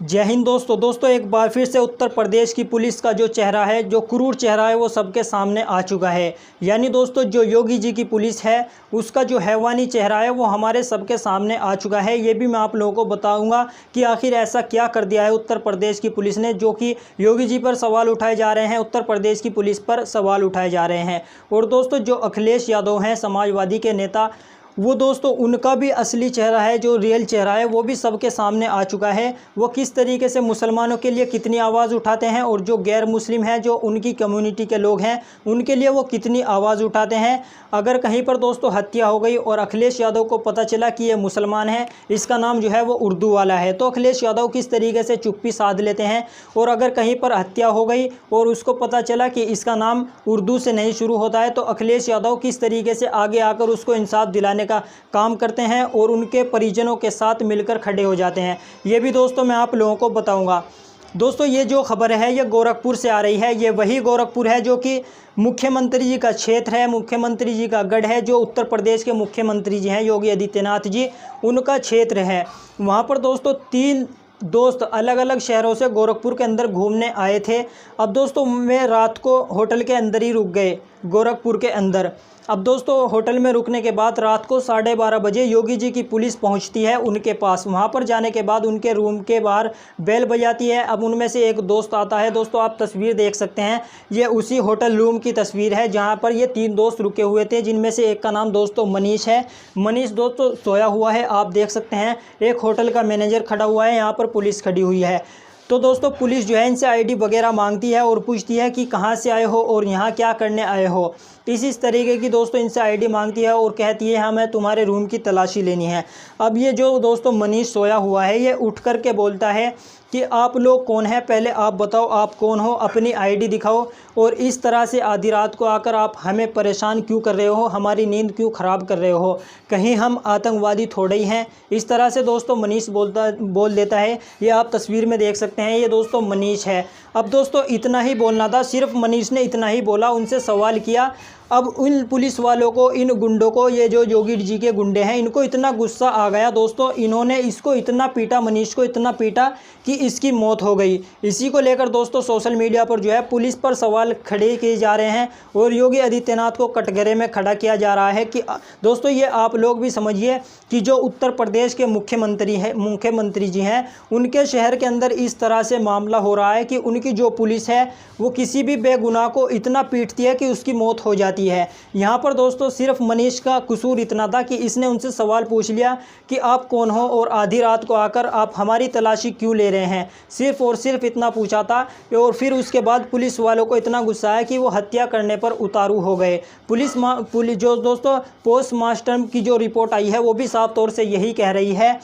जय हिंद दोस्तों एक बार फिर से उत्तर प्रदेश की पुलिस का जो चेहरा है, जो क्रूर चेहरा है, वो सबके सामने आ चुका है। यानी दोस्तों जो योगी जी की पुलिस है उसका जो हैवानी चेहरा है वो हमारे सबके सामने आ चुका है। ये भी मैं आप लोगों को बताऊंगा कि आखिर ऐसा क्या कर दिया है उत्तर प्रदेश की पुलिस ने, जो कि योगी जी पर सवाल उठाए जा रहे हैं, उत्तर प्रदेश की पुलिस पर सवाल उठाए जा रहे हैं। और दोस्तों जो अखिलेश यादव हैं, समाजवादी के नेता, वो दोस्तों उनका भी असली चेहरा है, जो रियल चेहरा है वो भी सबके सामने आ चुका है। वो किस तरीके से मुसलमानों के लिए कितनी आवाज़ उठाते हैं और जो गैर मुस्लिम हैं, जो उनकी कम्युनिटी के लोग हैं, उनके लिए वो कितनी आवाज़ उठाते हैं। अगर कहीं पर दोस्तों हत्या हो गई और अखिलेश यादव को पता चला कि ये मुसलमान है, इसका नाम जो है वो उर्दू वाला है, तो अखिलेश यादव किस तरीके से चुप्पी साध लेते हैं। और अगर कहीं पर हत्या हो गई और उसको पता चला कि इसका नाम उर्दू से नहीं शुरू होता है, तो अखिलेश यादव किस तरीके से आगे आकर उसको इंसाफ दिलाने का काम करते हैं और उनके परिजनों के साथ मिलकर खड़े हो जाते हैं। ये भी दोस्तों मैं आप लोगों को बताऊंगा। दोस्तों ये जो खबर है ये गोरखपुर से आ रही है। ये वही गोरखपुर है जो कि मुख्यमंत्री जी का क्षेत्र है, मुख्यमंत्री जी का गढ़ है, जो उत्तर प्रदेश के मुख्यमंत्री जी हैं योगी आदित्यनाथ जी, उनका क्षेत्र है। वहाँ पर दोस्तों 3 दोस्त अलग अलग शहरों से गोरखपुर के अंदर घूमने आए थे। अब दोस्तों वे रात को होटल के अंदर ही रुक गए, गोरखपुर के अंदर। अब दोस्तों होटल में रुकने के बाद रात को 12:30 बजे योगी जी की पुलिस पहुंचती है उनके पास। वहां पर जाने के बाद उनके रूम के बाहर बेल बजाती है। अब उनमें से एक दोस्त आता है। दोस्तों आप तस्वीर देख सकते हैं, ये उसी होटल रूम की तस्वीर है जहां पर ये 3 दोस्त रुके हुए थे, जिनमें से एक का नाम दोस्तों मनीष है। मनीष दोस्तों सोया हुआ है, आप देख सकते हैं। एक होटल का मैनेजर खड़ा हुआ है, यहाँ पर पुलिस खड़ी हुई है। तो दोस्तों पुलिस जो है इनसे आईडी वगैरह मांगती है और पूछती है कि कहाँ से आए हो और यहाँ क्या करने आए हो। इस तरीके की दोस्तों इनसे आईडी मांगती है और कहती है हमें तुम्हारे रूम की तलाशी लेनी है। अब ये जो दोस्तों मनीष सोया हुआ है, ये उठ कर के बोलता है कि आप लोग कौन हैं, पहले आप बताओ आप कौन हो, अपनी आईडी दिखाओ, और इस तरह से आधी रात को आकर आप हमें परेशान क्यों कर रहे हो, हमारी नींद क्यों ख़राब कर रहे हो, कहीं हम आतंकवादी थोड़े ही हैं। इस तरह से दोस्तों मनीष बोल देता है। ये आप तस्वीर में देख सकते हैं, ये दोस्तों मनीष है। अब दोस्तों इतना ही बोलना था, सिर्फ मनीष ने इतना ही बोला, उनसे सवाल किया। अब उन पुलिस वालों को, इन गुंडों को, ये जो योगी जी के गुंडे हैं, इनको इतना गुस्सा आ गया दोस्तों, इन्होंने इसको इतना पीटा, मनीष को इतना पीटा कि इसकी मौत हो गई। इसी को लेकर दोस्तों सोशल मीडिया पर जो है पुलिस पर सवाल खड़े किए जा रहे हैं और योगी आदित्यनाथ को कटघरे में खड़ा किया जा रहा है। कि दोस्तों ये आप लोग भी समझिए कि जो उत्तर प्रदेश के मुख्यमंत्री जी हैं, उनके शहर के अंदर इस तरह से मामला हो रहा है कि उनकी जो पुलिस है वो किसी भी बेगुनाह को इतना पीटती है कि उसकी मौत हो जाती है। यहाँ पर दोस्तों सिर्फ मनीष का कसूर इतना था कि इसने उनसे सवाल पूछ लिया कि आप कौन हो और आधी रात को आकर आप हमारी तलाशी क्यों ले रहे हैं, सिर्फ और सिर्फ इतना पूछा था। और फिर उसके बाद पुलिस वालों को इतना गुस्सा आया कि वो हत्या करने पर उतारू हो गए। पुलिस जो दोस्तों पोस्टमार्टम की जो रिपोर्ट आई है वो भी साफ तौर से यही कह रही है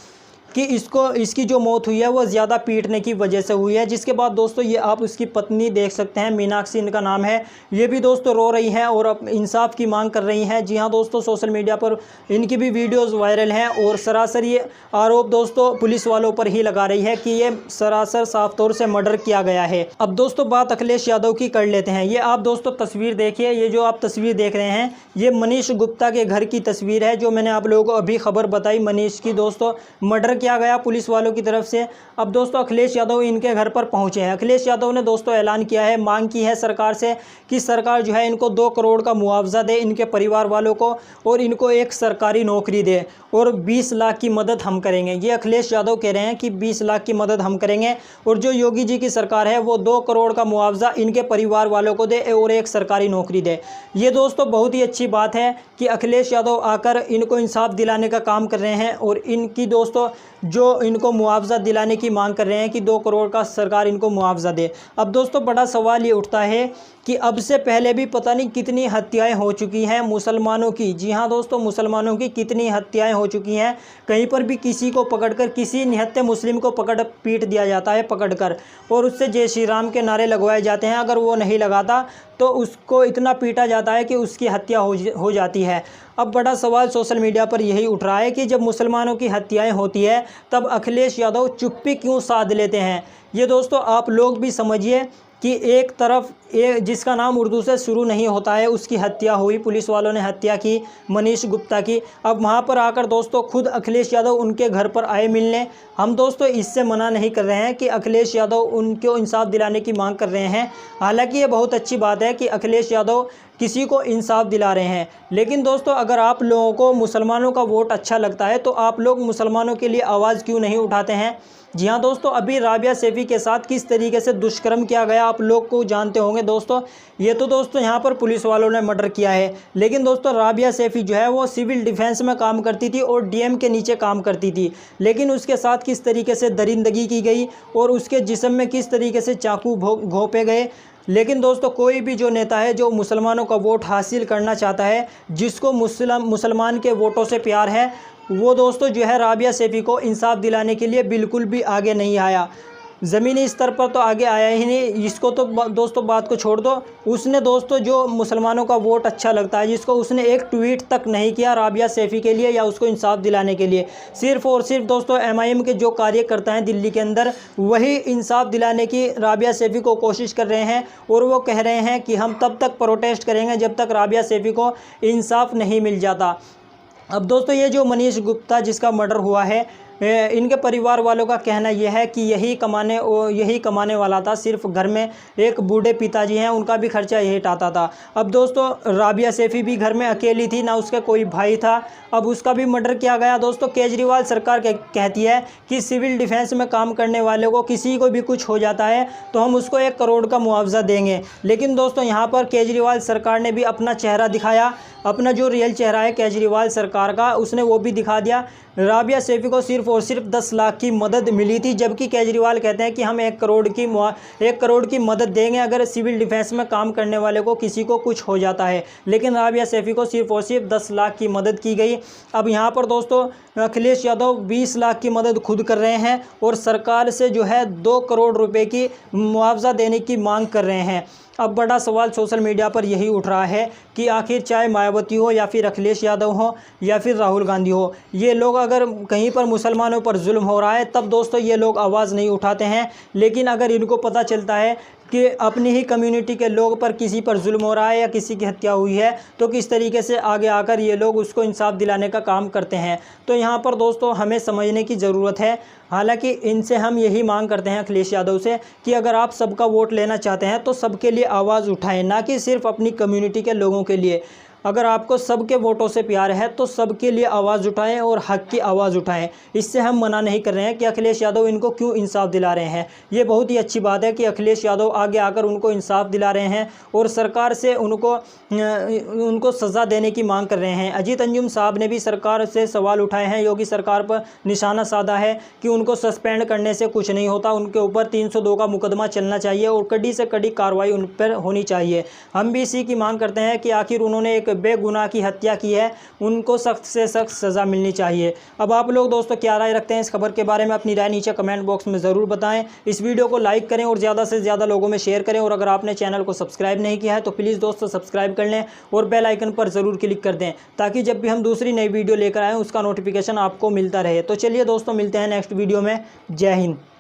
कि इसकी जो मौत हुई है वो ज़्यादा पीटने की वजह से हुई है। जिसके बाद दोस्तों ये आप उसकी पत्नी देख सकते हैं, मीनाक्षी इनका नाम है, ये भी दोस्तों रो रही हैं और अब इंसाफ की मांग कर रही हैं। जी हाँ दोस्तों, सोशल मीडिया पर इनकी भी वीडियोस वायरल हैं और सरासर ये आरोप दोस्तों पुलिस वालों पर ही लगा रही है कि ये सरासर साफ तौर से मर्डर किया गया है। अब दोस्तों बात अखिलेश यादव की कर लेते हैं। ये आप दोस्तों तस्वीर देखिए, ये जो आप तस्वीर देख रहे हैं ये मनीष गुप्ता के घर की तस्वीर है, जो मैंने आप लोगों को अभी खबर बताई। मनीष की दोस्तों मर्डर किया गया पुलिस वालों की तरफ से। अब दोस्तों अखिलेश यादव इनके घर पर पहुंचे हैं। अखिलेश यादव ने दोस्तों ऐलान किया है, मांग की है सरकार से कि सरकार जो है इनको 2 करोड़ का मुआवजा दे इनके परिवार वालों को, और इनको एक सरकारी नौकरी दे, और 20 लाख की मदद हम करेंगे। ये अखिलेश यादव कह रहे हैं कि 20 लाख की मदद हम करेंगे, और जो योगी जी की सरकार है वो 2 करोड़ का मुआवजा इनके परिवार वालों को दे और एक सरकारी नौकरी दे। ये दोस्तों बहुत ही अच्छी बात है कि अखिलेश यादव आकर इनको इंसाफ दिलाने का काम कर रहे हैं और इनकी दोस्तों जो इनको मुआवजा दिलाने की मांग कर रहे हैं कि 2 करोड़ का सरकार इनको मुआवजा दे। अब दोस्तों बड़ा सवाल ये उठता है कि अब से पहले भी पता नहीं कितनी हत्याएं हो चुकी हैं मुसलमानों की। जी हाँ दोस्तों, मुसलमानों की कितनी हत्याएं हो चुकी हैं। कहीं पर भी किसी को पकड़कर, किसी निहत्थे मुस्लिम को पकड़ पीट दिया जाता है पकड़कर, और उससे जय श्री राम के नारे लगवाए जाते हैं। अगर वो नहीं लगाता तो उसको इतना पीटा जाता है कि उसकी हत्या हो जाती है। अब बड़ा सवाल सोशल मीडिया पर यही उठ रहा है कि जब मुसलमानों की हत्याएं होती है तब अखिलेश यादव चुप्पी क्यों साध लेते हैं। ये दोस्तों आप लोग भी समझिए कि एक तरफ जिसका नाम उर्दू से शुरू नहीं होता है उसकी हत्या हुई, पुलिस वालों ने हत्या की मनीष गुप्ता की। अब वहाँ पर आकर दोस्तों खुद अखिलेश यादव उनके घर पर आए मिलने। हम दोस्तों इससे मना नहीं कर रहे हैं कि अखिलेश यादव उनको इंसाफ दिलाने की मांग कर रहे हैं। हालांकि ये बहुत अच्छी बात है कि अखिलेश यादव किसी को इंसाफ दिला रहे हैं। लेकिन दोस्तों अगर आप लोगों को मुसलमानों का वोट अच्छा लगता है तो आप लोग मुसलमानों के लिए आवाज़ क्यों नहीं उठाते हैं। जी हाँ दोस्तों, अभी राबिया सैफी के साथ किस तरीके से दुष्कर्म किया गया आप लोग को जानते होंगे दोस्तों। ये तो दोस्तों यहाँ पर पुलिस वालों ने मर्डर किया है, लेकिन दोस्तों राबिया सैफी जो है वो सिविल डिफेंस में काम करती थी और डीएम के नीचे काम करती थी। लेकिन उसके साथ किस तरीके से दरिंदगी की गई और उसके जिस्म में किस तरीके से चाकू घोंपे गए। लेकिन दोस्तों कोई भी जो नेता है जो मुसलमानों का वोट हासिल करना चाहता है, जिसको मुसलमान के वोटों से प्यार है, वो दोस्तों जो है राबिया सैफी को इंसाफ दिलाने के लिए बिल्कुल भी आगे नहीं आया। ज़मीनी स्तर पर तो आगे आया ही नहीं। इसको तो दोस्तों बात को छोड़ दो, उसने दोस्तों जो मुसलमानों का वोट अच्छा लगता है जिसको, उसने एक ट्वीट तक नहीं किया राबिया सैफी के लिए या उसको इंसाफ दिलाने के लिए। सिर्फ़ और सिर्फ दोस्तों एमआईएम के जो कार्यकर्ता हैं दिल्ली के अंदर, वही इंसाफ दिलाने की राबिया सैफी को कोशिश कर रहे हैं और वो कह रहे हैं कि हम तब तक प्रोटेस्ट करेंगे जब तक राबिया सैफी को इंसाफ नहीं मिल जाता। अब दोस्तों ये जो मनीष गुप्ता जिसका मर्डर हुआ है, इनके परिवार वालों का कहना यह है कि यही कमाने वाला था। सिर्फ घर में एक बूढ़े पिताजी हैं, उनका भी खर्चा यही उठाता था। अब दोस्तों राबिया सैफी भी घर में अकेली थी, ना उसका कोई भाई था, अब उसका भी मर्डर किया गया। दोस्तों केजरीवाल सरकार कहती है कि सिविल डिफेंस में काम करने वाले को किसी को भी कुछ हो जाता है तो हम उसको 1 करोड़ का मुआवजा देंगे। लेकिन दोस्तों यहाँ पर केजरीवाल सरकार ने भी अपना चेहरा दिखाया, अपना जो रियल चेहरा है केजरीवाल सरकार का उसने वो भी दिखा दिया। राबिया सैफी को सिर्फ और सिर्फ 10 लाख की मदद मिली थी, जबकि केजरीवाल कहते हैं कि हम 1 करोड़ की मदद देंगे अगर सिविल डिफेंस में काम करने वाले को किसी को कुछ हो जाता है। लेकिन राबिया सैफी को सिर्फ और सिर्फ 10 लाख की मदद की गई। अब यहाँ पर दोस्तों अखिलेश यादव 20 लाख की मदद खुद कर रहे हैं और सरकार से जो है 2 करोड़ रुपए की मुआवजा देने की मांग कर रहे हैं। अब बड़ा सवाल सोशल मीडिया पर यही उठ रहा है कि आखिर चाहे मायावती हो या फिर अखिलेश यादव हो या फिर राहुल गांधी हो, ये लोग अगर कहीं पर मुसलमानों पर जुल्म हो रहा है तब दोस्तों ये लोग आवाज़ नहीं उठाते हैं। लेकिन अगर इनको पता चलता है कि अपनी ही कम्युनिटी के लोग पर किसी पर जुल्म हो रहा है या किसी की हत्या हुई है तो किस तरीके से आगे आकर ये लोग उसको इंसाफ दिलाने का काम करते हैं। तो यहाँ पर दोस्तों हमें समझने की ज़रूरत है। हालांकि इनसे हम यही मांग करते हैं अखिलेश यादव से कि अगर आप सबका वोट लेना चाहते हैं तो सबके लिए आवाज़ उठाएं, ना कि सिर्फ अपनी कम्युनिटी के लोगों के लिए। अगर आपको सबके वोटों से प्यार है तो सबके लिए आवाज़ उठाएं और हक की आवाज़ उठाएं। इससे हम मना नहीं कर रहे हैं कि अखिलेश यादव इनको क्यों इंसाफ दिला रहे हैं। ये बहुत ही अच्छी बात है कि अखिलेश यादव आगे आकर उनको इंसाफ दिला रहे हैं और सरकार से उनको सज़ा देने की मांग कर रहे हैं। अजीत अंजुम साहब ने भी सरकार से सवाल उठाए हैं, योगी सरकार पर निशाना साधा है कि उनको सस्पेंड करने से कुछ नहीं होता, उनके ऊपर 302 का मुकदमा चलना चाहिए और कड़ी से कड़ी कार्रवाई उन पर होनी चाहिए। हम भी इसी की मांग करते हैं कि आखिर उन्होंने एक बेगुनाह की हत्या की है, उनको सख्त से सख्त सज़ा मिलनी चाहिए। अब आप लोग दोस्तों क्या राय रखते हैं इस खबर के बारे में, अपनी राय नीचे कमेंट बॉक्स में ज़रूर बताएं। इस वीडियो को लाइक करें और ज़्यादा से ज़्यादा लोगों में शेयर करें और अगर आपने चैनल को सब्सक्राइब नहीं किया है तो प्लीज़ दोस्तों सब्सक्राइब कर लें और बेल आइकन पर ज़रूर क्लिक कर दें ताकि जब भी हम दूसरी नई वीडियो लेकर आएँ उसका नोटिफिकेशन आपको मिलता रहे। तो चलिए दोस्तों मिलते हैं नेक्स्ट वीडियो में। जय हिंद।